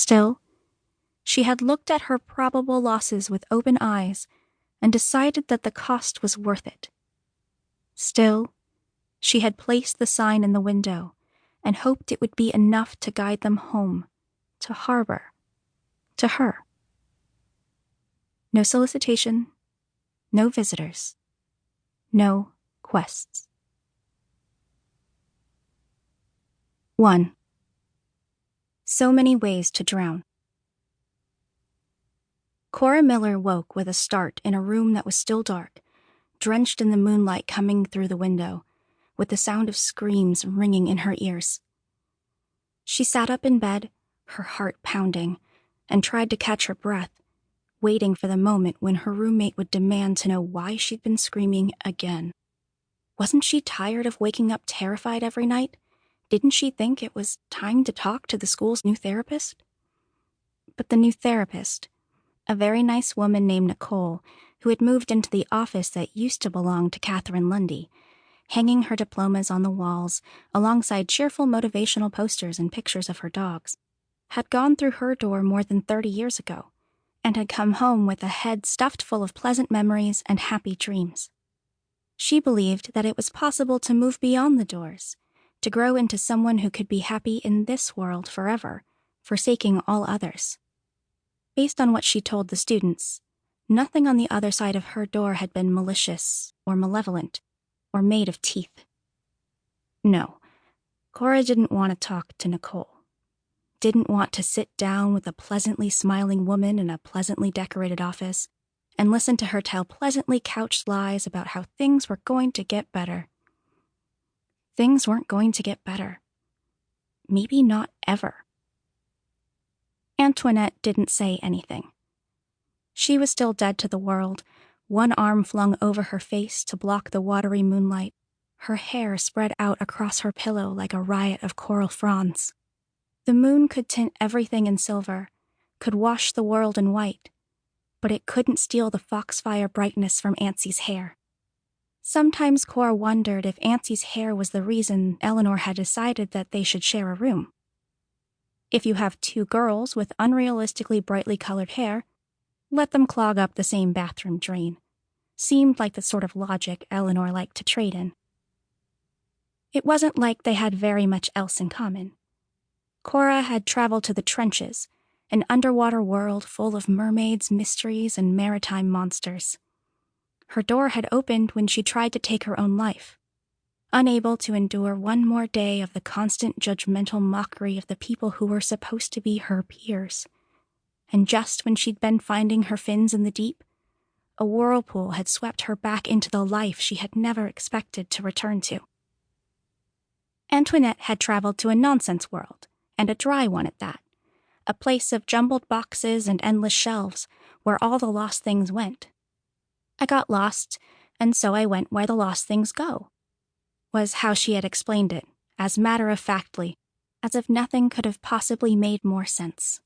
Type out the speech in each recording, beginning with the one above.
Still, she had looked at her probable losses with open eyes and decided that the cost was worth it. Still, she had placed the sign in the window and hoped it would be enough to guide them home, to harbor, to her. No solicitation, no visitors, no quests. 1. So many ways to drown. Cora Miller woke with a start in a room that was still dark, drenched in the moonlight coming through the window, with the sound of screams ringing in her ears. She sat up in bed, her heart pounding, and tried to catch her breath, waiting for the moment when her roommate would demand to know why she'd been screaming again. Wasn't she tired of waking up terrified every night? Didn't she think it was time to talk to the school's new therapist? But the new therapist, a very nice woman named Nicole, who had moved into the office that used to belong to Catherine Lundy, hanging her diplomas on the walls alongside cheerful motivational posters and pictures of her dogs, had gone through her door more than 30 years ago and had come home with a head stuffed full of pleasant memories and happy dreams. She believed that it was possible to move beyond the doors, to grow into someone who could be happy in this world forever, forsaking all others. Based on what she told the students, nothing on the other side of her door had been malicious or malevolent or made of teeth. No, Cora didn't want to talk to Nicole. Didn't want to sit down with a pleasantly smiling woman in a pleasantly decorated office and listen to her tell pleasantly couched lies about how things were going to get better. Things weren't going to get better. Maybe not ever. Antoinette didn't say anything. She was still dead to the world, one arm flung over her face to block the watery moonlight, her hair spread out across her pillow like a riot of coral fronds. The moon could tint everything in silver, could wash the world in white, but it couldn't steal the foxfire brightness from Auntie's hair. Sometimes Cora wondered if Auntie's hair was the reason Eleanor had decided that they should share a room. If you have two girls with unrealistically brightly colored hair, let them clog up the same bathroom drain. Seemed like the sort of logic Eleanor liked to trade in. It wasn't like they had very much else in common. Cora had traveled to the trenches, an underwater world full of mermaids, mysteries, and maritime monsters. Her door had opened when she tried to take her own life, unable to endure one more day of the constant judgmental mockery of the people who were supposed to be her peers. And just when she'd been finding her fins in the deep, a whirlpool had swept her back into the life she had never expected to return to. Antoinette had traveled to a nonsense world, and a dry one at that, a place of jumbled boxes and endless shelves where all the lost things went. I got lost, and so I went where the lost things go, was how she had explained it, as matter-of-factly, as if nothing could have possibly made more sense.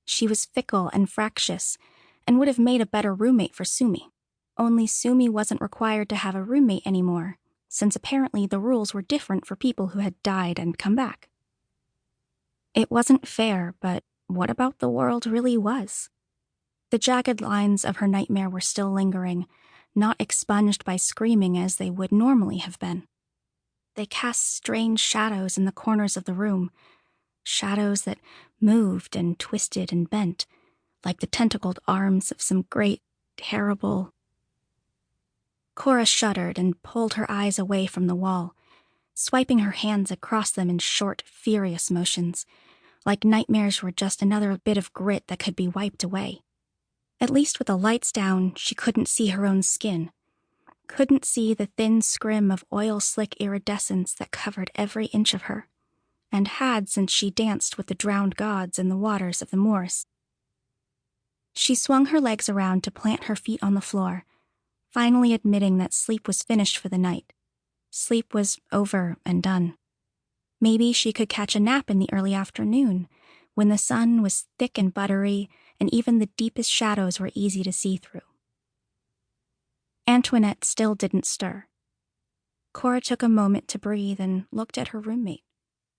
She was fickle and fractious, and would have made a better roommate for Sumi. Only Sumi wasn't required to have a roommate anymore, since apparently the rules were different for people who had died and come back. It wasn't fair, but what about the world really was? The jagged lines of her nightmare were still lingering, not expunged by screaming as they would normally have been. They cast strange shadows in the corners of the room, shadows that moved and twisted and bent, like the tentacled arms of some great, terrible... Cora shuddered and pulled her eyes away from the wall, swiping her hands across them in short, furious motions, like nightmares were just another bit of grit that could be wiped away. At least with the lights down, she couldn't see her own skin, couldn't see the thin scrim of oil-slick iridescence that covered every inch of her, and had since she danced with the drowned gods in the waters of the moors. She swung her legs around to plant her feet on the floor, finally admitting that sleep was finished for the night. Sleep was over and done. Maybe she could catch a nap in the early afternoon, when the sun was thick and buttery, and even the deepest shadows were easy to see through. Antoinette still didn't stir. Cora took a moment to breathe and looked at her roommate,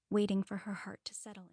waiting for her heart to settle in.